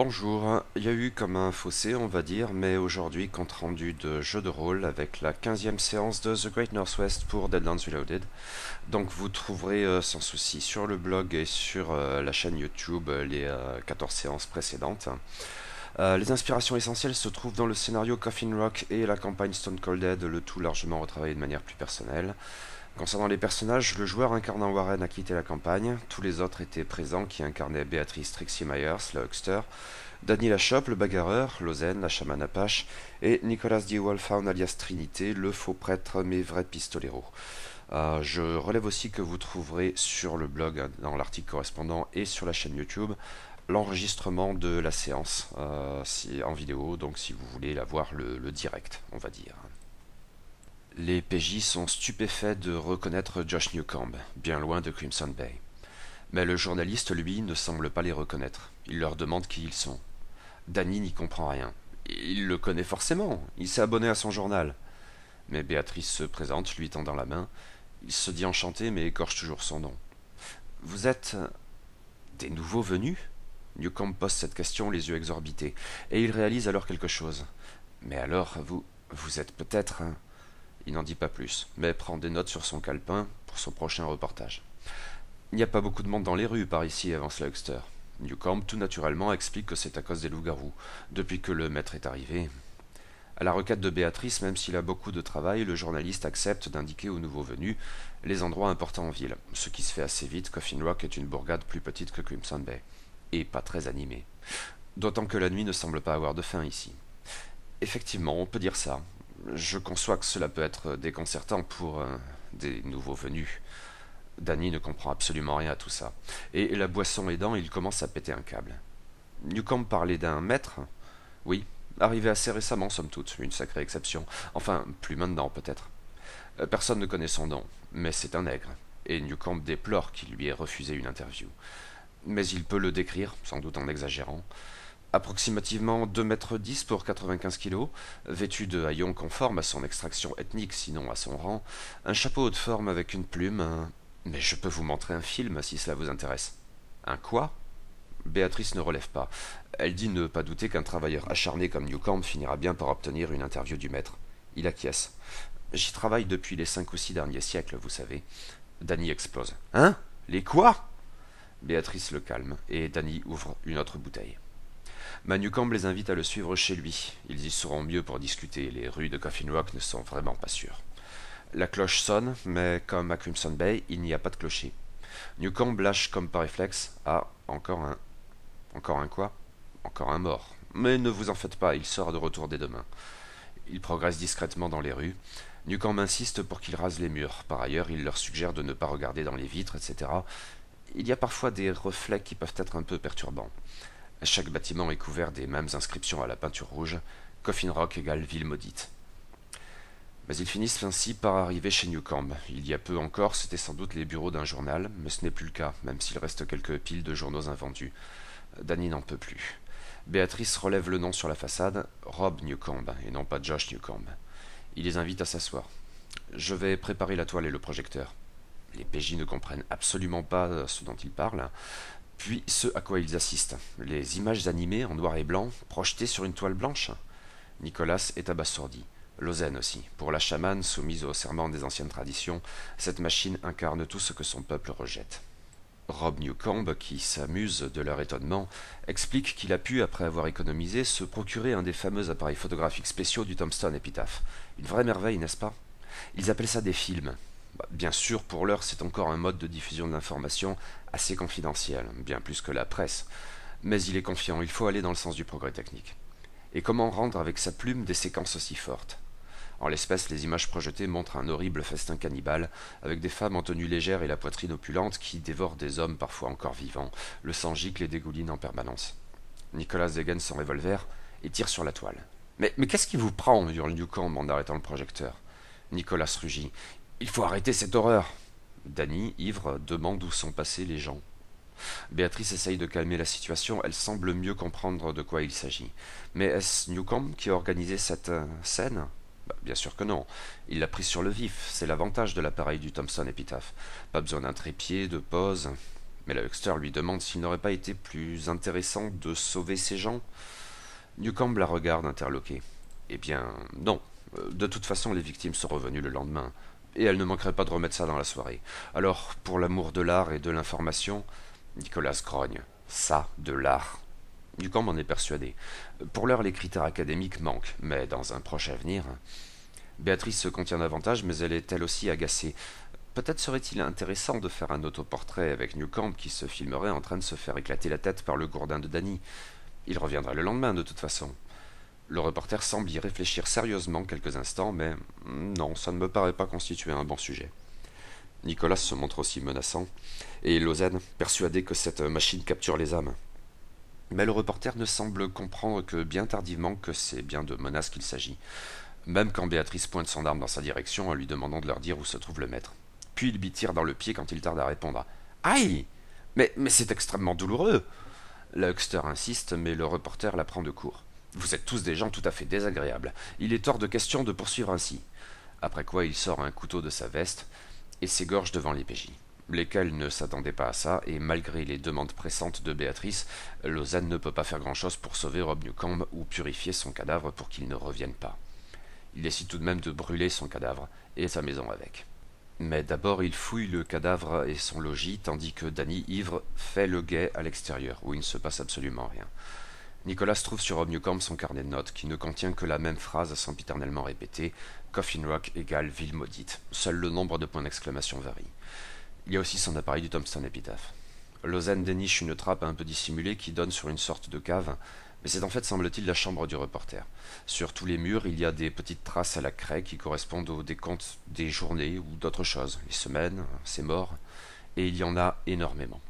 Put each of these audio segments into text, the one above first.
Bonjour, il y a eu comme un fossé on va dire, mais aujourd'hui compte rendu de jeu de rôle avec la 15e séance de The Great Northwest pour Deadlands Reloaded. Donc vous trouverez sans souci sur le blog et sur la chaîne YouTube les 14 séances précédentes. Les inspirations essentielles se trouvent dans le scénario Coffin Rock et la campagne Stone Cold Dead, le tout largement retravaillé de manière plus personnelle. Concernant les personnages, le joueur incarnant Warren a quitté la campagne, tous les autres étaient présents qui incarnaient Béatrice Trixie Myers, la Huckster, Danny la Chope, le bagarreur, Lozen, la chamane Apache, et Nicolas D. Wolfhound alias Trinité, le faux prêtre mais vrai pistolero. Je relève aussi que vous trouverez sur le blog, dans l'article correspondant et sur la chaîne YouTube, l'enregistrement de la séance en vidéo, donc si vous voulez la voir le direct, on va dire. Les PJ sont stupéfaits de reconnaître Josh Newcomb, bien loin de Crimson Bay. Mais le journaliste, lui, ne semble pas les reconnaître. Il leur demande qui ils sont. Danny n'y comprend rien. Il le connaît forcément, il s'est abonné à son journal. Mais Béatrice se présente, lui tendant la main. Il se dit enchanté, mais écorche toujours son nom. Vous êtes des nouveaux venus? Newcomb pose cette question, les yeux exorbités, et il réalise alors quelque chose. Mais alors, vous êtes peut-être... Il n'en dit pas plus, mais prend des notes sur son calepin pour son prochain reportage. Il n'y a pas beaucoup de monde dans les rues par ici, avance la Huckster. Newcomb, tout naturellement, explique que c'est à cause des loups-garous, depuis que le maître est arrivé. À la requête de Béatrice, même s'il a beaucoup de travail, le journaliste accepte d'indiquer aux nouveaux venus les endroits importants en ville, ce qui se fait assez vite. Coffin Rock est une bourgade plus petite que Crimson Bay, et pas très animée. D'autant que la nuit ne semble pas avoir de fin ici. Effectivement, on peut dire ça. Je conçois que cela peut être déconcertant pour des nouveaux venus. Danny ne comprend absolument rien à tout ça. Et la boisson aidant, il commence à péter un câble. Newcomb parlait d'un maître? Oui, arrivé assez récemment, somme toute, une sacrée exception. Enfin, plus maintenant, peut-être. Personne ne connaît son nom, mais c'est un nègre. Et Newcomb déplore qu'il lui ait refusé une interview. Mais il peut le décrire, sans doute en exagérant. Approximativement 2 m 10 pour 95 kg, vêtu de haillons conformes à son extraction ethnique, sinon à son rang, un chapeau haute forme avec une plume. Mais je peux vous montrer un film si cela vous intéresse. Un quoi? Béatrice ne relève pas. Elle dit ne pas douter qu'un travailleur acharné comme Newcomb finira bien par obtenir une interview du maître. Il acquiesce. J'y travaille depuis les 5 ou 6 derniers siècles, vous savez. Danny explose. Hein? Les quoi? Béatrice le calme, et Danny ouvre une autre bouteille. Newcomb les invite à le suivre chez lui. Ils y seront mieux pour discuter. Les rues de Coffin Rock ne sont vraiment pas sûres. La cloche sonne, mais comme à Crimson Bay, il n'y a pas de clocher. Newcomb lâche comme par réflexe. Ah, encore un. Encore un quoi? Encore un mort. Mais ne vous en faites pas, il sera de retour dès demain. Il progresse discrètement dans les rues. Newcomb insiste pour qu'ils rasent les murs. Par ailleurs, il leur suggère de ne pas regarder dans les vitres, etc. Il y a parfois des reflets qui peuvent être un peu perturbants. Chaque bâtiment est couvert des mêmes inscriptions à la peinture rouge. Coffin Rock égale ville maudite. Mais ils finissent ainsi par arriver chez Newcomb. Il y a peu encore, c'était sans doute les bureaux d'un journal, mais ce n'est plus le cas, même s'il reste quelques piles de journaux invendus. Danny n'en peut plus. Béatrice relève le nom sur la façade, Rob Newcomb, et non pas Josh Newcomb. Il les invite à s'asseoir. Je vais préparer la toile et le projecteur. Les PJ ne comprennent absolument pas ce dont ils parlent. Puis ce à quoi ils assistent. Les images animées en noir et blanc, projetées sur une toile blanche. Nicolas est abasourdi. Lozen aussi. Pour la chamane, soumise au serment des anciennes traditions, cette machine incarne tout ce que son peuple rejette. Rob Newcomb, qui s'amuse de leur étonnement, explique qu'il a pu, après avoir économisé, se procurer un des fameux appareils photographiques spéciaux du Tombstone Epitaph. Une vraie merveille, n'est-ce pas? Ils appellent ça des films. Bien sûr, pour l'heure, c'est encore un mode de diffusion de l'information assez confidentiel, bien plus que la presse. Mais il est confiant, il faut aller dans le sens du progrès technique. Et comment rendre avec sa plume des séquences aussi fortes? En l'espèce, les images projetées montrent un horrible festin cannibale, avec des femmes en tenue légère et la poitrine opulente qui dévorent des hommes parfois encore vivants. Le sang gicle et dégouline en permanence. Nicolas dégaine son revolver et tire sur la toile. Mais qu'est-ce qui vous prend? Hurle Newcomb en arrêtant le projecteur. Nicolas rugit. Il faut arrêter cette horreur. Danny, ivre, demande où sont passés les gens. Béatrice essaye de calmer la situation, elle semble mieux comprendre de quoi il s'agit. Mais est-ce Newcomb qui a organisé cette scène? Bien sûr que non. Il l'a pris sur le vif, c'est l'avantage de l'appareil du Thompson Epitaph. Pas besoin d'un trépied, de pause. Mais le huckster lui demande s'il n'aurait pas été plus intéressant de sauver ces gens. Newcomb la regarde interloqué. Eh bien, non. De toute façon, les victimes sont revenues le lendemain, et elles ne manqueraient pas de remettre ça dans la soirée. Alors, pour l'amour de l'art et de l'information, Nicolas grogne. Ça, de l'art. Newcomb en est persuadé. Pour l'heure, les critères académiques manquent, mais dans un proche avenir... Béatrice se contient davantage, mais elle est elle aussi agacée. Peut-être serait-il intéressant de faire un autoportrait avec Newcomb qui se filmerait en train de se faire éclater la tête par le gourdin de Danny. Il reviendrait le lendemain, de toute façon. Le reporter semble y réfléchir sérieusement quelques instants, mais non, ça ne me paraît pas constituer un bon sujet. Nicolas se montre aussi menaçant, et Lausanne, persuadé que cette machine capture les âmes. Mais le reporter ne semble comprendre que bien tardivement que c'est bien de menaces qu'il s'agit, même quand Béatrice pointe son arme dans sa direction en lui demandant de leur dire où se trouve le maître. Puis il lui tire dans le pied quand il tarde à répondre. Aïe! Mais c'est extrêmement douloureux! Le huckster insiste, mais le reporter la prend de court. Vous êtes tous des gens tout à fait désagréables. Il est hors de question de poursuivre ainsi. Après quoi il sort un couteau de sa veste et s'égorge devant les PJ, lesquels ne s'attendaient pas à ça, et malgré les demandes pressantes de Béatrice, Lausanne ne peut pas faire grand-chose pour sauver Rob Newcomb ou purifier son cadavre pour qu'il ne revienne pas. Il décide tout de même de brûler son cadavre et sa maison avec. Mais d'abord il fouille le cadavre et son logis, tandis que Danny, ivre, fait le guet à l'extérieur, où il ne se passe absolument rien. Nicolas trouve sur Rob Newcomb son carnet de notes, qui ne contient que la même phrase sempiternellement répétée, Coffin Rock égale ville maudite. Seul le nombre de points d'exclamation varie. Il y a aussi son appareil du Tombstone Epitaph. Lausanne déniche une trappe un peu dissimulée qui donne sur une sorte de cave, mais c'est en fait, semble-t-il, la chambre du reporter. Sur tous les murs, il y a des petites traces à la craie qui correspondent aux décomptes des journées ou d'autres choses, les semaines, ses morts, et il y en a énormément.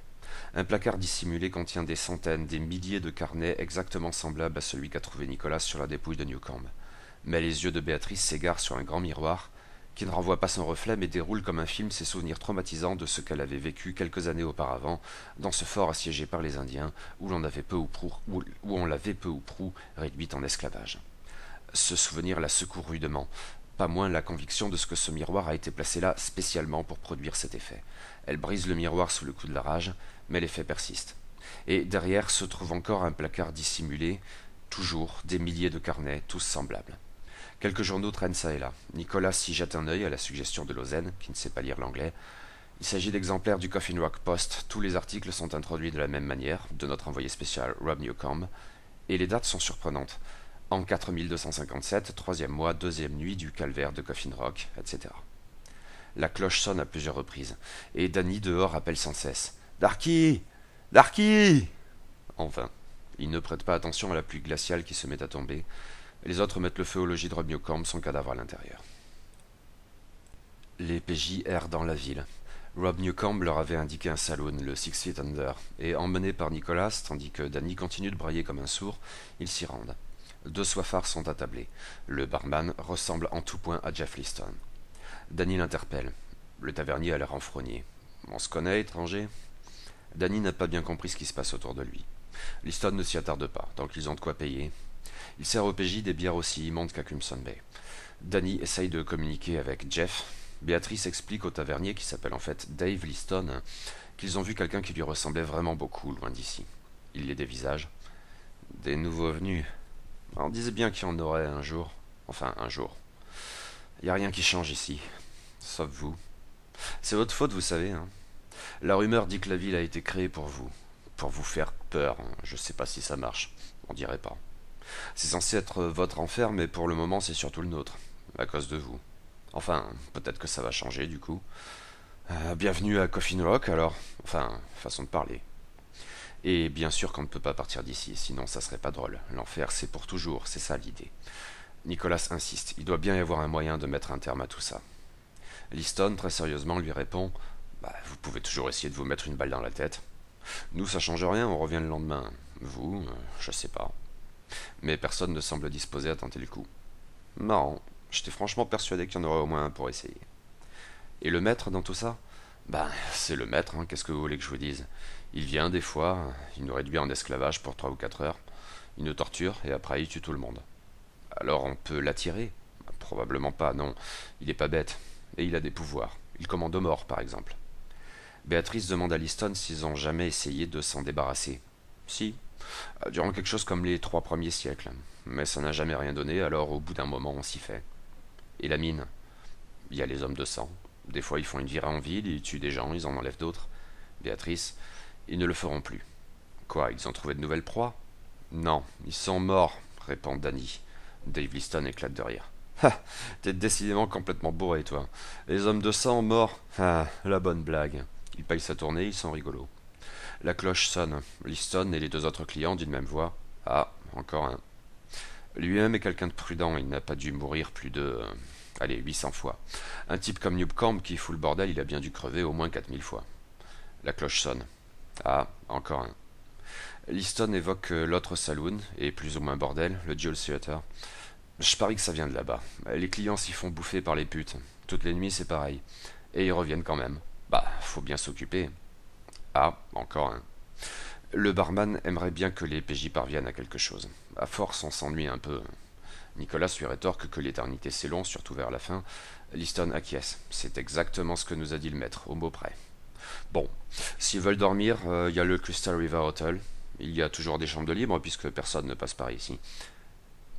Un placard dissimulé contient des centaines, des milliers de carnets exactement semblables à celui qu'a trouvé Nicolas sur la dépouille de Newcomb. Mais les yeux de Béatrice s'égarent sur un grand miroir, qui ne renvoie pas son reflet mais déroule comme un film ses souvenirs traumatisants de ce qu'elle avait vécu quelques années auparavant dans ce fort assiégé par les Indiens où l'on avait peu ou prou, où on l'avait peu ou prou réduite en esclavage. Ce souvenir la secoue rudement, pas moins la conviction de ce que ce miroir a été placé là spécialement pour produire cet effet. Elle brise le miroir sous le coup de la rage, mais l'effet persiste. Et derrière se trouve encore un placard dissimulé, toujours des milliers de carnets, tous semblables. Quelques journaux traînent ça et là. Nicolas y jette un œil à la suggestion de Lausanne, qui ne sait pas lire l'anglais. Il s'agit d'exemplaires du Coffin Rock Post. Tous les articles sont introduits de la même manière, de notre envoyé spécial Rob Newcomb, et les dates sont surprenantes. En 4257, troisième mois, deuxième nuit du calvaire de Coffin Rock, etc. La cloche sonne à plusieurs reprises, et Danny dehors appelle sans cesse. Darky! Darky! En vain. Il ne prête pas attention à la pluie glaciale qui se met à tomber. Les autres mettent le feu au logis de Rob Newcomb, son cadavre à l'intérieur. Les PJ errent dans la ville. Rob Newcomb leur avait indiqué un saloon, le Six Feet Under, et emmenés par Nicolas, tandis que Danny continue de brailler comme un sourd, ils s'y rendent. Deux soifards sont attablés. Le barman ressemble en tout point à Jeff Liston. Danny l'interpelle. Le tavernier a l'air renfrogné. On se connaît, étranger? Danny n'a pas bien compris ce qui se passe autour de lui. Liston ne s'y attarde pas, tant qu'ils ont de quoi payer. Il sert au PJ des bières aussi immondes qu'à Crimson Bay. Danny essaye de communiquer avec Jeff. Béatrice explique au tavernier, qui s'appelle en fait Dave Liston, qu'ils ont vu quelqu'un qui lui ressemblait vraiment beaucoup loin d'ici. Il les dévisage. Des nouveaux venus. On disait bien qu'il y en aurait un jour. Enfin, un jour. Il n'y a rien qui change ici. Sauf vous. C'est votre faute, vous savez. Hein. La rumeur dit que la ville a été créée pour vous. Pour vous faire peur. Je sais pas si ça marche. On dirait pas. C'est censé être votre enfer, mais pour le moment c'est surtout le nôtre, à cause de vous. Enfin, peut-être que ça va changer du coup. Bienvenue à Coffin Rock alors, enfin, façon de parler. Et bien sûr qu'on ne peut pas partir d'ici, sinon ça serait pas drôle. L'enfer c'est pour toujours, c'est ça l'idée. Nicolas insiste, il doit bien y avoir un moyen de mettre un terme à tout ça. Liston, très sérieusement, lui répond vous pouvez toujours essayer de vous mettre une balle dans la tête. Nous ça change rien, on revient le lendemain. Vous, je sais pas. Mais personne ne semble disposé à tenter le coup. Marrant, j'étais franchement persuadé qu'il y en aurait au moins un pour essayer. Et le maître dans tout ça? C'est le maître, hein, qu'est-ce que vous voulez que je vous dise? Il vient des fois, il nous réduit en esclavage pour 3 ou 4 heures, il nous torture et après il tue tout le monde. Alors on peut l'attirer? Probablement pas, non, il est pas bête, et il a des pouvoirs. Il commande aux morts, par exemple. Béatrice demande à Liston s'ils ont jamais essayé de s'en débarrasser. Si, durant quelque chose comme les 3 premiers siècles. Mais ça n'a jamais rien donné, alors au bout d'un moment on s'y fait. Et la mine? Il y a les hommes de sang. Des fois ils font une virée en ville, ils tuent des gens, ils en enlèvent d'autres. Béatrice, ils ne le feront plus. Quoi, ils ont trouvé de nouvelles proies? Non, ils sont morts, répond Danny. Dave Liston éclate de rire. Ah, t'es décidément complètement bourré, toi. Les hommes de sang morts? Ah, la bonne blague. Il paye sa tournée, ils sont rigolos. La cloche sonne. Liston et les 2 autres clients d'une même voix. Ah, encore un. Lui-même est quelqu'un de prudent, il n'a pas dû mourir plus de... allez, 800 fois. Un type comme Newcomb qui fout le bordel, il a bien dû crever au moins 4000 fois. La cloche sonne. Ah, encore un. Liston évoque l'autre saloon, et plus ou moins bordel, le Dual Theater. Je parie que ça vient de là-bas. Les clients s'y font bouffer par les putes. Toutes les nuits, c'est pareil. Et ils reviennent quand même. Bah, faut bien s'occuper. Ah, encore un. Le barman aimerait bien que les PJ parviennent à quelque chose. À force, on s'ennuie un peu. Nicolas lui rétorque que l'éternité c'est long, surtout vers la fin. Liston acquiesce. C'est exactement ce que nous a dit le maître, au mot près. Bon, s'ils veulent dormir, il y a le Crystal River Hotel. Il y a toujours des chambres de libre puisque personne ne passe par ici.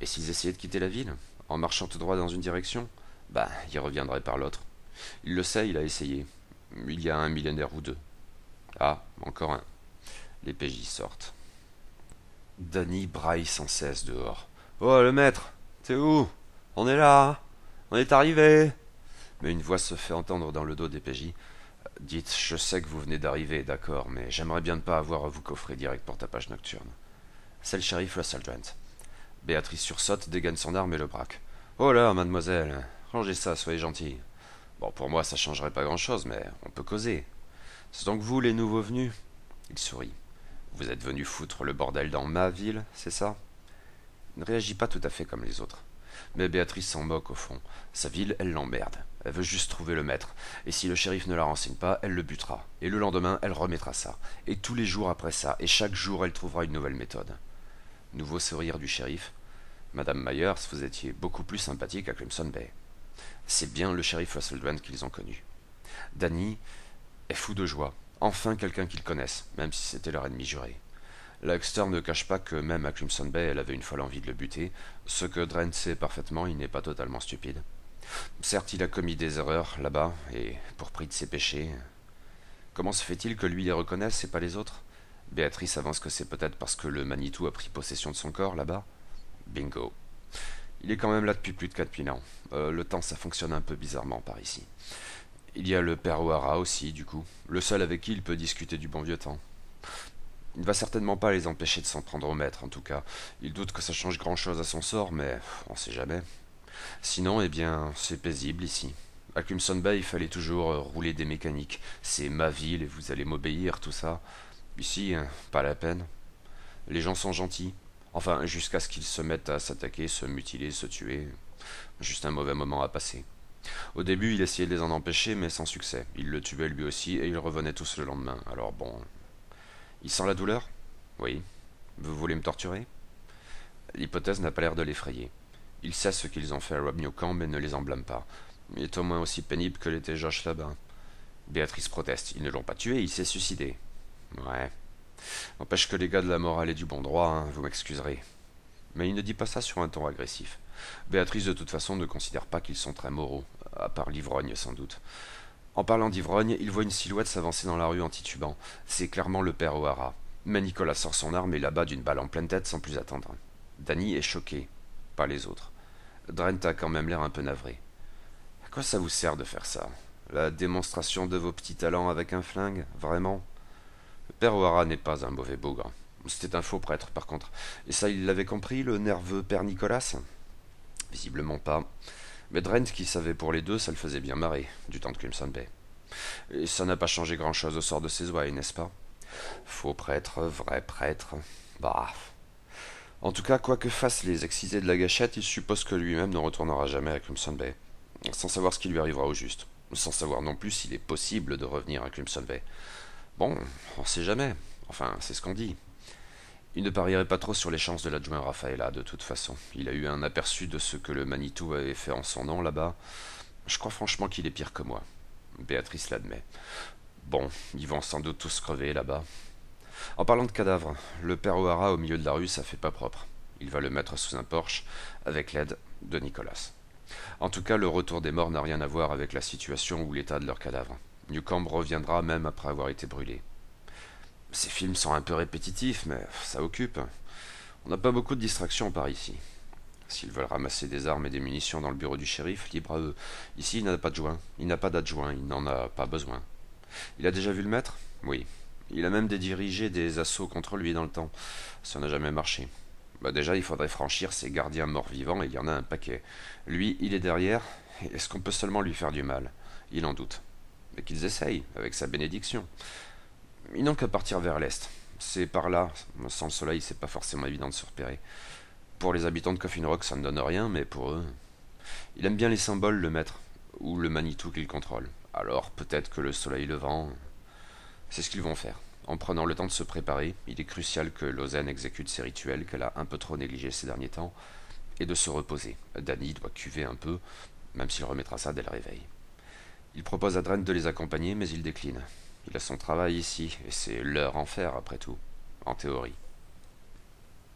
Et s'ils essayaient de quitter la ville, en marchant tout droit dans une direction, bah, ils reviendraient par l'autre. Il le sait, il a essayé. Il y a un millénaire ou deux. Ah, encore un. Les PJ sortent. Danny braille sans cesse dehors. Oh, le maître, t'es où? On est là, on est arrivé. Mais une voix se fait entendre dans le dos des PJ. Dites, je sais que vous venez d'arriver, d'accord, mais j'aimerais bien ne pas avoir à vous coffrer direct pour tapage nocturne. C'est le shérif Russell Drent. Béatrice sursaute, dégaine son arme et le braque. Oh là, mademoiselle, rangez ça, soyez gentille. Bon, pour moi, ça changerait pas grand-chose, mais on peut causer. C'est donc vous, les nouveaux venus? Il sourit. Vous êtes venus foutre le bordel dans ma ville, c'est ça? Il ne réagit pas tout à fait comme les autres. Mais Béatrice s'en moque au fond. Sa ville, elle l'emmerde. Elle veut juste trouver le maître. Et si le shérif ne la renseigne pas, elle le butera. Et le lendemain, elle remettra ça. Et tous les jours après ça. Et chaque jour, elle trouvera une nouvelle méthode. Nouveau sourire du shérif. Madame Myers, vous étiez beaucoup plus sympathique à Crimson Bay. C'est bien le shérif Russell Drent qu'ils ont connu. Danny est fou de joie. Enfin quelqu'un qu'ils connaissent, même si c'était leur ennemi juré. Baxter ne cache pas que même à Crimson Bay, elle avait une folle envie de le buter, ce que Drent sait parfaitement, il n'est pas totalement stupide. Certes, il a commis des erreurs là-bas, et pour prix de ses péchés. Comment se fait-il que lui les reconnaisse et pas les autres? Béatrice avance que c'est peut-être parce que le Manitou a pris possession de son corps là-bas. Bingo. Il est quand même là depuis plus de 4000 ans. Le temps, ça fonctionne un peu bizarrement par ici. Il y a le père O'Hara aussi, du coup, le seul avec qui il peut discuter du bon vieux temps. Il ne va certainement pas les empêcher de s'en prendre au maître, en tout cas. Il doute que ça change grand-chose à son sort, mais on sait jamais. Sinon, eh bien, c'est paisible ici. À Crimson Bay, il fallait toujours rouler des mécaniques. C'est ma ville et vous allez m'obéir, tout ça. Ici, pas la peine. Les gens sont gentils. Enfin, jusqu'à ce qu'ils se mettent à s'attaquer, se mutiler, se tuer. Juste un mauvais moment à passer. Au début, il essayait de les en empêcher, mais sans succès. Il le tuait lui aussi, et ils revenaient tous le lendemain. Alors bon... Il sent la douleur? Oui. Vous voulez me torturer? L'hypothèse n'a pas l'air de l'effrayer. Il sait ce qu'ils ont fait à Rob Newcomb et ne les en blâme pas. Il est au moins aussi pénible que l'était Josh là-bas. Béatrice proteste. Ils ne l'ont pas tué, il s'est suicidé. Ouais. N'empêche que les gars de la morale et du bon droit, hein, vous m'excuserez. Mais il ne dit pas ça sur un ton agressif. Béatrice, de toute façon, ne considère pas qu'ils sont très moraux, à part l'ivrogne sans doute. En parlant d'ivrogne, il voit une silhouette s'avancer dans la rue en titubant. C'est clairement le père O'Hara. Mais Nicolas sort son arme et l'abat d'une balle en pleine tête sans plus attendre. Danny est choqué, pas les autres. Drent a quand même l'air un peu navré. À quoi ça vous sert de faire ça? La démonstration de vos petits talents avec un flingue, vraiment? Le père O'Hara n'est pas un mauvais bougre. C'était un faux prêtre, par contre. Et ça, il l'avait compris, le nerveux père Nicolas? Visiblement pas. Mais Drent, qui savait pour les deux, ça le faisait bien marrer, du temps de Crimson Bay. Et ça n'a pas changé grand-chose au sort de ses ouailles, n'est-ce pas? Faux prêtre, vrai prêtre... Bah... En tout cas, quoi que fassent les excisés de la gâchette, il suppose que lui-même ne retournera jamais à Crimson Bay, sans savoir ce qui lui arrivera au juste, sans savoir non plus s'il est possible de revenir à Crimson Bay. Bon, on sait jamais. Enfin, c'est ce qu'on dit. Il ne parierait pas trop sur les chances de l'adjoint Rafaela, de toute façon. Il a eu un aperçu de ce que le Manitou avait fait en son nom là-bas. Je crois franchement qu'il est pire que moi. Béatrice l'admet. Bon, ils vont sans doute tous crever là-bas. En parlant de cadavres, le père O'Hara au milieu de la rue, ça fait pas propre. Il va le mettre sous un porche, avec l'aide de Nicolas. En tout cas, le retour des morts n'a rien à voir avec la situation ou l'état de leurs cadavres. Newcomb reviendra même après avoir été brûlé. Ces films sont un peu répétitifs, mais ça occupe. On n'a pas beaucoup de distractions par ici. S'ils veulent ramasser des armes et des munitions dans le bureau du shérif, libre à eux. Ici, il n'a pas de joint. Il n'a pas d'adjoint. Il n'en a pas besoin. Il a déjà vu le maître? Oui. Il a même dirigé des assauts contre lui dans le temps. Ça n'a jamais marché. Bah déjà, il faudrait franchir ces gardiens morts-vivants, et il y en a un paquet. Lui, il est derrière. Est-ce qu'on peut seulement lui faire du mal? Il en doute. Mais qu'ils essayent, avec sa bénédiction. Ils n'ont qu'à partir vers l'est. C'est par là. Sans le soleil, c'est pas forcément évident de se repérer. Pour les habitants de Coffin Rock, ça ne donne rien, mais pour eux... Il aime bien les symboles, le maître, ou le Manitou qu'il contrôle. Alors peut-être que le soleil levant... C'est ce qu'ils vont faire. En prenant le temps de se préparer, il est crucial que Lausanne exécute ses rituels qu'elle a un peu trop négligés ces derniers temps, et de se reposer. Danny doit cuver un peu, même s'il remettra ça dès le réveil. Il propose à Dren de les accompagner, mais il décline. Il a son travail ici, et c'est leur enfer après tout, en théorie.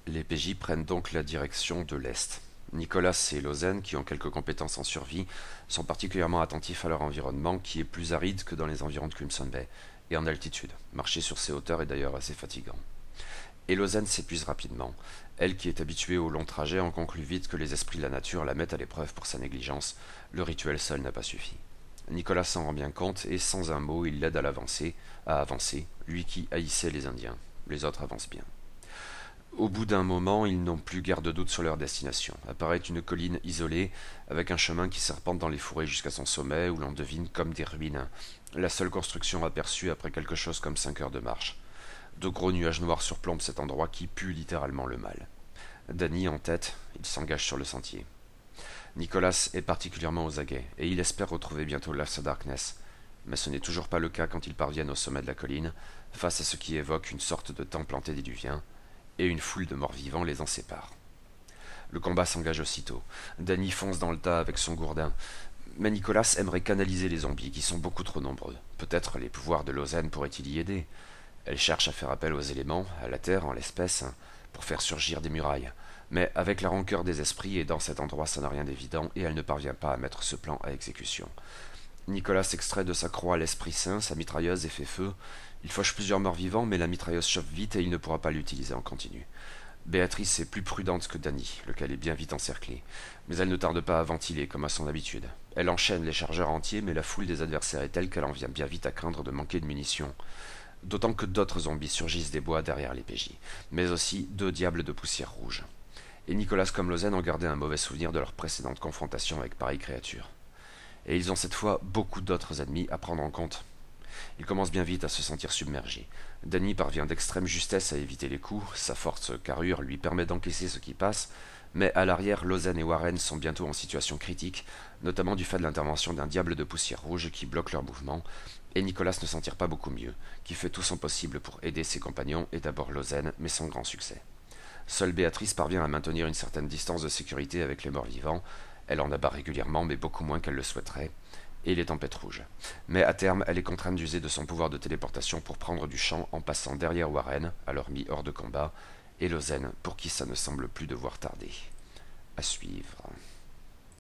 Les PJ prennent donc la direction de l'Est. Nicolas et Lausanne, qui ont quelques compétences en survie, sont particulièrement attentifs à leur environnement, qui est plus aride que dans les environs de Crimson Bay, et en altitude. Marcher sur ces hauteurs est d'ailleurs assez fatigant. Et Lausanne s'épuise rapidement. Elle, qui est habituée aux longs trajets, en conclut vite que les esprits de la nature la mettent à l'épreuve pour sa négligence. Le rituel seul n'a pas suffi. Nicolas s'en rend bien compte, et sans un mot, il l'aide à avancer, lui qui haïssait les Indiens. Les autres avancent bien. Au bout d'un moment, ils n'ont plus guère de doute sur leur destination. Apparaît une colline isolée, avec un chemin qui serpente dans les fourrés jusqu'à son sommet, où l'on devine comme des ruines. La seule construction aperçue après quelque chose comme 5 heures de marche. De gros nuages noirs surplombent cet endroit qui pue littéralement le mal. Danny en tête, il s'engage sur le sentier. Nicolas est particulièrement aux aguets, et il espère retrouver bientôt l'After Darkness. Mais ce n'est toujours pas le cas quand ils parviennent au sommet de la colline, face à ce qui évoque une sorte de temple antédiluvien, et une foule de morts-vivants les en sépare. Le combat s'engage aussitôt. Danny fonce dans le tas avec son gourdin. Mais Nicolas aimerait canaliser les zombies, qui sont beaucoup trop nombreux. Peut-être les pouvoirs de Lausanne pourraient-ils y aider. Elle cherche à faire appel aux éléments, à la terre en l'espèce, pour faire surgir des murailles. Mais avec la rancœur des esprits, et dans cet endroit ça n'a rien d'évident, et elle ne parvient pas à mettre ce plan à exécution. Nicolas extrait de sa croix l'Esprit Saint, sa mitrailleuse et fait feu. Il fauche plusieurs morts vivants, mais la mitrailleuse chauffe vite et il ne pourra pas l'utiliser en continu. Béatrice est plus prudente que Danny, lequel est bien vite encerclé. Mais elle ne tarde pas à ventiler, comme à son habitude. Elle enchaîne les chargeurs entiers, mais la foule des adversaires est telle qu'elle en vient bien vite à craindre de manquer de munitions. D'autant que d'autres zombies surgissent des bois derrière les PJ, mais aussi 2 diables de poussière rouge. Et Nicolas comme Lausanne ont gardé un mauvais souvenir de leur précédente confrontation avec pareille créature. Et ils ont cette fois beaucoup d'autres ennemis à prendre en compte. Ils commencent bien vite à se sentir submergés. Danny parvient d'extrême justesse à éviter les coups, sa forte carrure lui permet d'encaisser ce qui passe, mais à l'arrière, Lausanne et Warren sont bientôt en situation critique, notamment du fait de l'intervention d'un diable de poussière rouge qui bloque leur mouvement, et Nicolas ne s'en tire pas beaucoup mieux, qui fait tout son possible pour aider ses compagnons et d'abord Lausanne, mais sans grand succès. Seule Béatrice parvient à maintenir une certaine distance de sécurité avec les morts-vivants. Elle en abat régulièrement, mais beaucoup moins qu'elle le souhaiterait, et les tempêtes rouges. Mais à terme, elle est contrainte d'user de son pouvoir de téléportation pour prendre du champ en passant derrière Warren, alors mis hors de combat, et Lausanne, pour qui ça ne semble plus devoir tarder. À suivre.